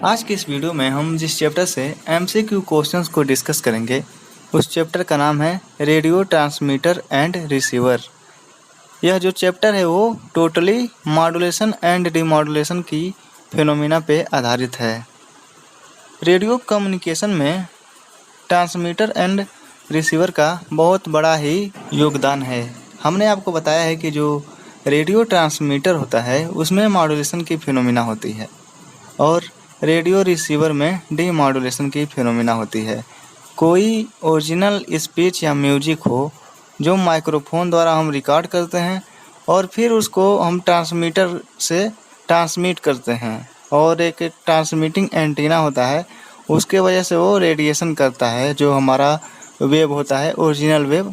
आज की इस वीडियो में हम जिस चैप्टर से एमसीक्यू क्वेश्चंस को डिस्कस करेंगे उस चैप्टर का नाम है रेडियो ट्रांसमीटर एंड रिसीवर। यह जो चैप्टर है वो टोटली मॉड्यूलेशन एंड डीमॉड्यूलेशन की फिनोमिना पे आधारित है। रेडियो कम्युनिकेशन में ट्रांसमीटर एंड रिसीवर का बहुत बड़ा ही योगदान है। हमने आपको बताया है कि जो रेडियो ट्रांसमीटर होता है उसमें मॉड्यूलेशन की फिनोमिना होती है और रेडियो रिसीवर में डीमॉड्यूलेशन की फिनोमिना होती है। कोई ओरिजिनल स्पीच या म्यूजिक हो जो माइक्रोफोन द्वारा हम रिकॉर्ड करते हैं और फिर उसको हम ट्रांसमीटर से ट्रांसमिट करते हैं और एक ट्रांसमिटिंग एंटीना होता है, उसके वजह से वो रेडिएशन करता है। जो हमारा वेव होता है ओरिजिनल वेव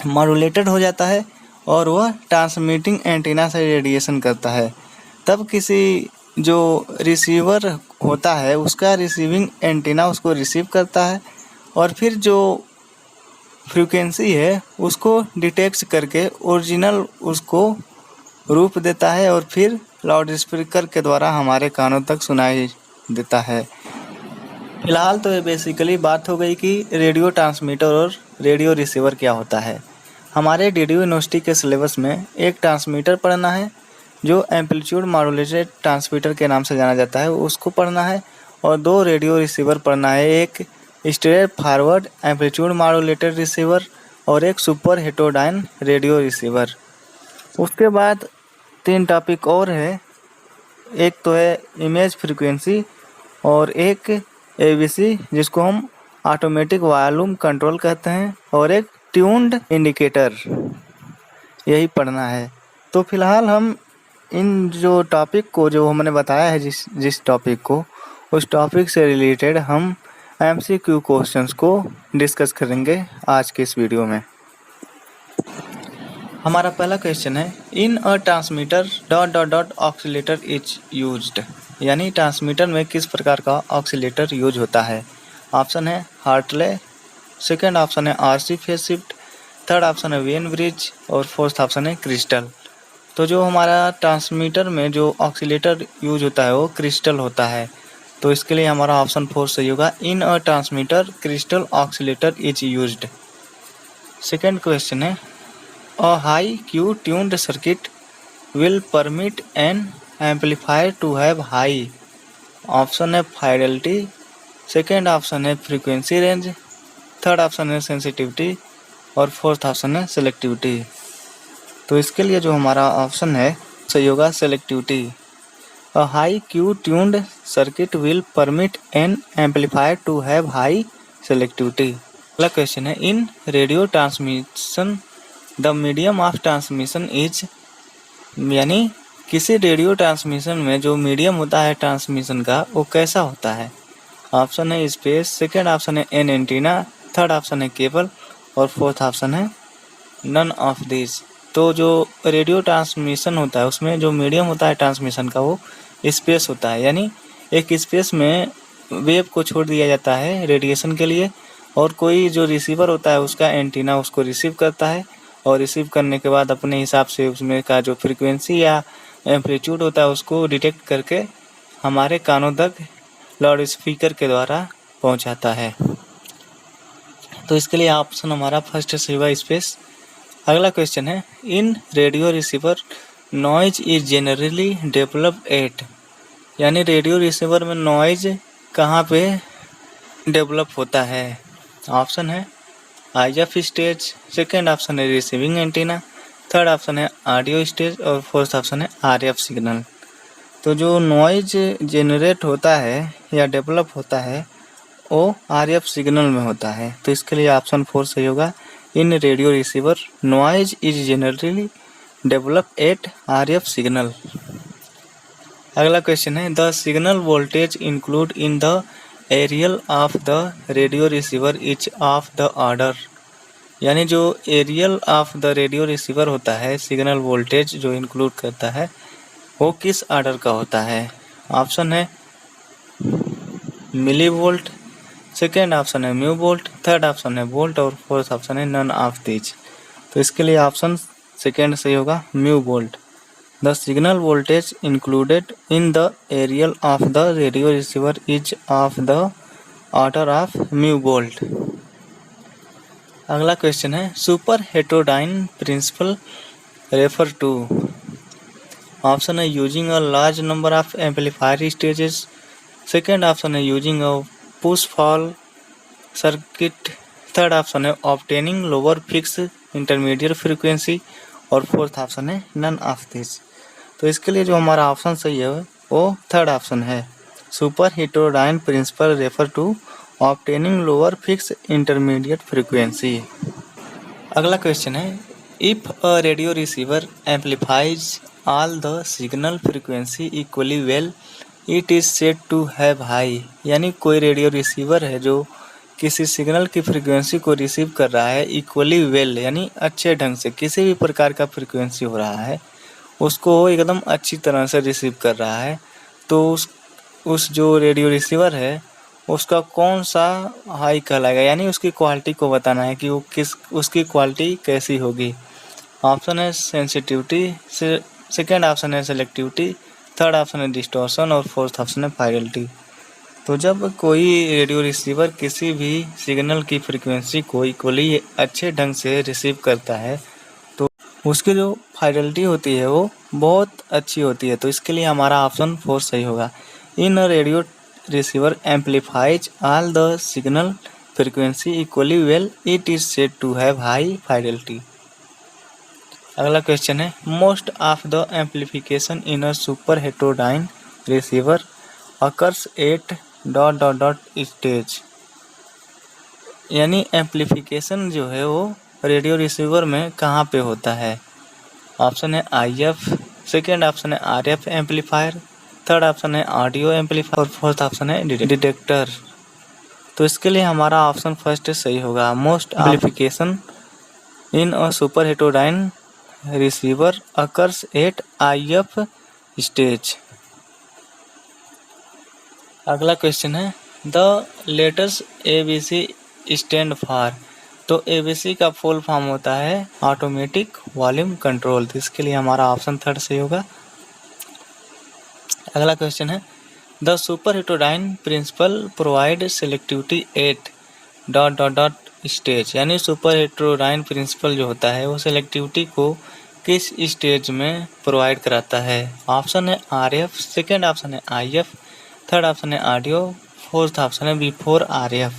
मॉड्यूलेटेड हो जाता है और वह ट्रांसमिटिंग एंटीना से रेडिएशन करता है। तब किसी जो रिसीवर होता है उसका रिसीविंग एंटीना उसको रिसीव करता है और फिर जो फ्रीक्वेंसी है उसको डिटेक्ट करके ओरिजिनल उसको रूप देता है और फिर लाउड स्पीकर के द्वारा हमारे कानों तक सुनाई देता है। फिलहाल तो ये बेसिकली बात हो गई कि रेडियो ट्रांसमीटर और रेडियो रिसीवर क्या होता है। हमारे डीडीयू यूनिवर्सिटी के सिलेबस में एक ट्रांसमीटर पढ़ना है जो एम्पलीट्यूड मॉड्यूलेटेड ट्रांसमीटर के नाम से जाना जाता है, उसको पढ़ना है और दो रेडियो रिसीवर पढ़ना है, एक straight forward amplitude modulated receiver और एक सुपर हेटेरोडाइन रेडियो रिसीवर। उसके बाद 3 टॉपिक और है, एक तो है इमेज फ्रीक्वेंसी और एक एबीसी जिसको हम ऑटोमेटिक वॉल्यूम कंट्रोल कहते हैं और एक ट्यून्ड इंडिकेटर, यही पढ़ना है। तो फिलहाल हम इन जो टॉपिक को जो हमने बताया है जिस टॉपिक को उस टॉपिक से रिलेटेड हम एमसीक्यू क्वेश्चंस को डिस्कस करेंगे आज के इस वीडियो में। हमारा पहला क्वेश्चन है in a transmitter dot dot dot oscillator is used, यानी ट्रांसमीटर में किस प्रकार का ऑक्सीलेटर यूज होता है। ऑप्शन है हार्टले, सेकेंड ऑप्शन है RC phase shift, third option है वेन ब्रिज और फोर्थ ऑप्शन है क्रिस्टल। तो जो हमारा ट्रांसमीटर में जो ऑक्सीलेटर यूज होता है वो क्रिस्टल होता है, तो इसके लिए हमारा ऑप्शन 4 सही होगा। In a transmitter crystal oscillator is used. Second question है a high Q tuned circuit will permit an amplifier to have high. Option है फाइडेलिटी, सेकेंड ऑप्शन है फ्रीक्वेंसी रेंज, थर्ड ऑप्शन है सेंसिटिविटी और fourth option है selectivity. तो इसके लिए जो हमारा ऑप्शन है सही होगा selectivity. A high Q tuned circuit will permit an amplifier to have high selectivity. अगला क्वेश्चन है इन radio transmission the medium of transmission is, यानी किसी रेडियो ट्रांसमिशन में जो मीडियम होता है ट्रांसमिशन का वो कैसा होता है। ऑप्शन है स्पेस, सेकेंड ऑप्शन है एन एंटीना, थर्ड ऑप्शन है केबल और फोर्थ ऑप्शन है नन ऑफ दिस। तो जो रेडियो ट्रांसमिशन होता है उसमें जो मीडियम होता है ट्रांसमिशन का वो स्पेस होता है, यानी एक स्पेस में वेव को छोड़ दिया जाता है रेडिएशन के लिए और कोई जो रिसीवर होता है उसका एंटीना उसको रिसीव करता है और रिसीव करने के बाद अपने हिसाब से उसमें का जो फ्रीक्वेंसी या एम्पलीट्यूड होता है उसको डिटेक्ट करके हमारे कानों तक लाउड स्पीकर के द्वारा पहुंचाता है। तो इसके लिए ऑप्शन हमारा फर्स्ट सही होगा स्पेस। अगला क्वेश्चन है इन radio receiver noise is generally developed eight, यानी रेडियो रिसीवर में नॉइज कहाँ पे डेवलप होता है। ऑप्शन है आईएफ स्टेज, सेकेंड ऑप्शन है रिसीविंग एंटीना, थर्ड ऑप्शन है ऑडियो स्टेज और फोर्थ ऑप्शन है आरएफ सिग्नल। तो जो नॉइज जनरेट होता है या डेवलप होता है वो आरएफ सिग्नल में होता है, तो इसके लिए ऑप्शन 4 सही होगा। In radio receiver noise is generally develop at RF signal. अगला क्वेश्चन है the signal voltage include in the aerial of the radio receiver is of the order, यानी जो aerial of the radio receiver होता है signal voltage जो include करता है वो किस ऑर्डर का होता है। ऑप्शन है मिली वोल्ट, सेकेंड ऑप्शन है म्यू वोल्ट, थर्ड ऑप्शन है वोल्ट और फोर्थ ऑप्शन है नन ऑफ दिस। तो इसके लिए ऑप्शन सेकेंड सही होगा mu volt. The signal voltage included in the aerial of the radio receiver is of the order of mu volt. अगला question है super heterodyne principle refer to. Option है using a large number of amplifier stages, second option है using a push fall circuit, third option है obtaining lower fix intermediate frequency, और fourth option है none of this. तो इसके लिए जो हमारा ऑप्शन सही है वो थर्ड ऑप्शन है, super heterodyne principle refer to obtaining lower fix intermediate frequency. अगला क्वेश्चन है if a radio receiver amplifies all the signal frequency equally well it is said to have high. यानी कोई radio receiver है जो किसी signal की frequency को receive कर रहा है इक्वली वेल, यानी अच्छे ढंग से किसी भी प्रकार का फ्रीक्वेंसी हो रहा है उसको एकदम अच्छी तरह से रिसीव कर रहा है, तो उस जो रेडियो रिसीवर है उसका कौन सा हाई कहलाएगा, यानी उसकी क्वालिटी को बताना है कि वो उसकी क्वालिटी कैसी होगी। ऑप्शन है सेंसिटिविटी, सेकेंड ऑप्शन है सेलेक्टिविटी, थर्ड ऑप्शन है डिस्टॉर्शन और फोर्थ ऑप्शन है फाइडेलिटी। तो जब कोई रेडियो रिसीवर किसी भी सिग्नल की फ्रीक्वेंसी को इक्वली अच्छे ढंग से रिसीव करता है तो उसकी जो फाइडेलिटी होती है वो बहुत अच्छी होती है। तो इसके लिए हमारा ऑप्शन 4 सही होगा। In a radio receiver amplifies all the signal frequency equally well it is said to have high fidelity. अगला क्वेश्चन है most of the amplification in a super heterodyne receiver occurs at ... stage. यानी amplification जो है वो radio receiver में कहाँ पे होता है। ऑप्शन है IF, सेकेंड ऑप्शन है RF एम्पलीफायर, थर्ड ऑप्शन है ऑडियो एम्पलीफायर और फोर्थ ऑप्शन है डिटेक्टर। तो इसके लिए हमारा ऑप्शन फर्स्ट सही होगा, most amplification in a super heterodyne receiver occurs eight IF stage. अगला क्वेश्चन है the letters ABC stand for. तो ABC का फुल फॉर्म होता है ऑटोमेटिक वॉल्यूम कंट्रोल। तो इसके लिए हमारा ऑप्शन थर्ड सही होगा। अगला क्वेश्चन है the super heterodyne principle provide selectivity at ... stage. यानी सुपर हेटेरोडाइन प्रिंसिपल जो होता है वो सेलेक्टिविटी को किस स्टेज में प्रोवाइड कराता है। ऑप्शन है RF, सेकेंड ऑप्शन है IF, थर्ड ऑप्शन है ऑडियो, फोर्थ ऑप्शन है बिफोर RF।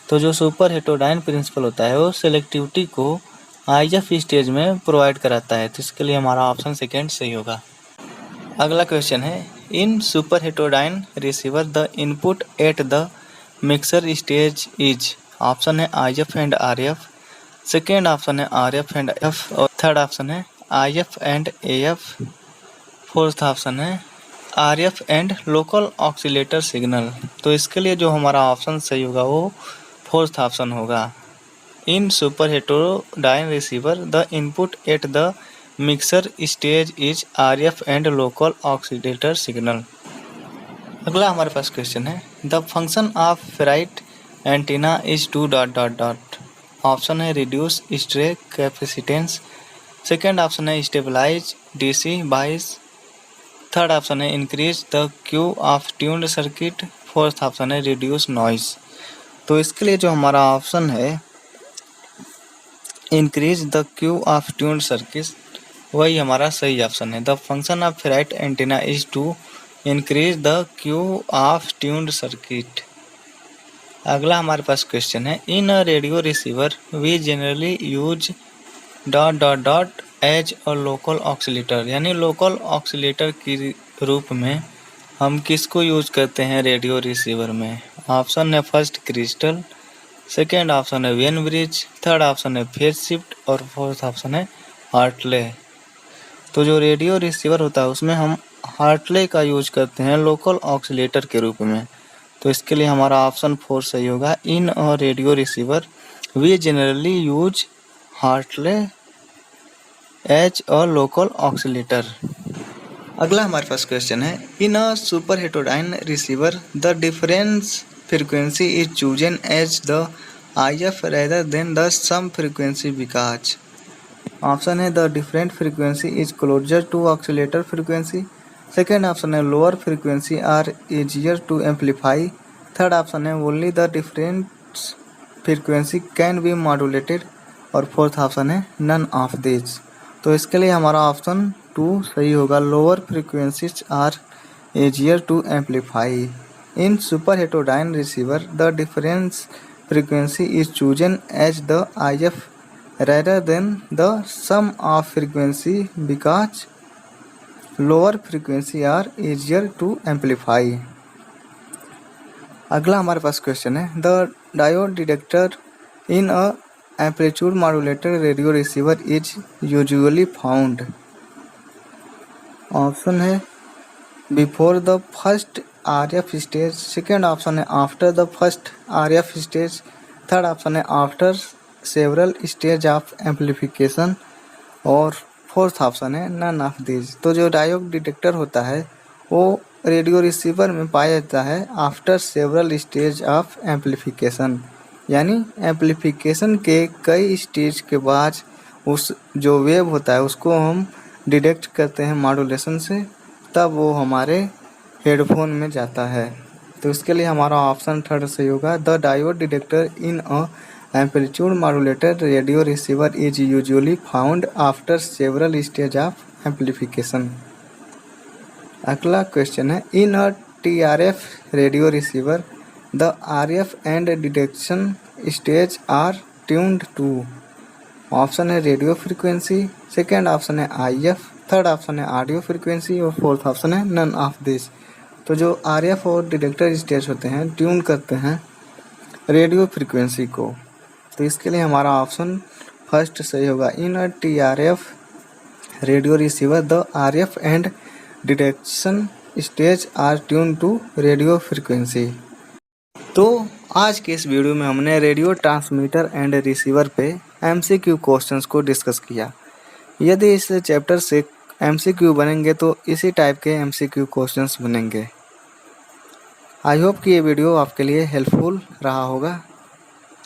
तो जो सुपर हेटेरोडाइन प्रिंसिपल होता है वो सेलेक्टिविटी को IF स्टेज में प्रोवाइड कराता है। तो इसके लिए हमारा ऑप्शन सेकेंड सही होगा। अगला क्वेश्चन है in super heterodyne receiver the input at the mixer stage is. Option है IF and RF, second option है RF एंड F और थर्ड ऑप्शन है IF and AF, fourth option है RF and local oscillator signal. तो इसके लिए जो हमारा ऑप्शन सही होगा वो फोर्थ ऑप्शन होगा। In super heterodyne receiver the input at the mixer stage is RF and local oscillator signal. अगला हमारे पास क्वेश्चन है the function of ferrite antenna is to ... option है reduce stray capacitance, second option है stabilize DC bias, third option है increase the Q of tuned circuit, fourth option है reduce noise. तो इसके लिए जो हमारा ऑप्शन है increase the Q of tuned circuit वही हमारा सही ऑप्शन है। The function of ferrite antenna is to increase the Q of tuned circuit. अगला हमारे पास क्वेश्चन है in a radio receiver we generally use ... as a local oscillator. यानी local oscillator के रूप में हम किसको यूज करते हैं रेडियो रिसीवर में। ऑप्शन है फर्स्ट क्रिस्टल, सेकेंड ऑप्शन है वेन ब्रिज, थर्ड ऑप्शन है फेज शिफ्ट और फोर्थ ऑप्शन है हार्टले। तो जो रेडियो रिसीवर होता है उसमें हम हार्टले का यूज करते हैं लोकल ऑक्सीलेटर के रूप में। तो इसके लिए हमारा ऑप्शन 4 सही होगा। In a radio receiver we generally use Hartley as a local oscillator. अगला हमारे पास क्वेश्चन है in a super heterodyne receiver the difference frequency is chosen as the IF rather than the sum frequency because. Option है the different frequency is closer to oscillator frequency. Second option है lower frequency are easier to amplify. Third option है only the different frequency can be modulated. और fourth option है none of this. तो इसके लिए हमारा option 2 सही होगा, lower frequencies are easier to amplify. In superheterodyne receiver, the difference frequency is chosen as the IF rather than the sum of frequency because lower frequency are easier to amplify. अगला हमारे पास question है the diode detector in a amplitude modulated radio receiver is usually found. Option है before the first RF stage. Second option है after the first RF stage. Third option है after several stage of amplification. और fourth option है none of this. तो जो diode detector होता है वो रेडियो रिसीवर में पाया जाता है after several stage of amplification, यानी एम्पलीफिकेशन के कई स्टेज के बाद उस जो वेव होता है उसको हम डिटेक्ट करते हैं मॉड्यूलेशन से, तब वो हमारे हेडफोन में जाता है। तो इसके लिए हमारा ऑप्शन थर्ड सही होगा, the diode detector in a amplitude modulated radio receiver is usually found after several stage of amplification. अगला क्वेश्चन है in a TRF radio receiver the RF and detection stage are tuned to. Option है radio frequency. Second option है IF। Third option है audio frequency. और fourth option है none of this. तो जो RF और डिटेक्टर स्टेज होते हैं ट्यून करते हैं रेडियो फ्रीक्वेंसी को। तो इसके लिए हमारा ऑप्शन फर्स्ट सही होगा, in a TRF radio receiver the RF and detection stage are tune to radio frequency. तो आज के इस वीडियो में हमने रेडियो ट्रांसमीटर एंड रिसीवर पे MCQ क्वेश्चंस को डिस्कस किया। यदि इस चैप्टर से MCQ बनेंगे तो इसी टाइप के MCQ क्वेश्चंस बनेंगे। आई होप कि ये वीडियो आपके लिए हेल्पफुल रहा होगा।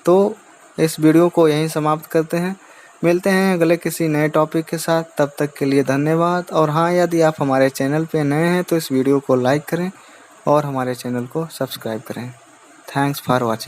तो इस वीडियो को यहीं समाप्त करते हैं, मिलते हैं अगले किसी नए टॉपिक के साथ। तब तक के लिए धन्यवाद। और हाँ, यदि आप हमारे चैनल पे नए हैं तो इस वीडियो को लाइक करें और हमारे चैनल को सब्सक्राइब करें। Thanks for watching.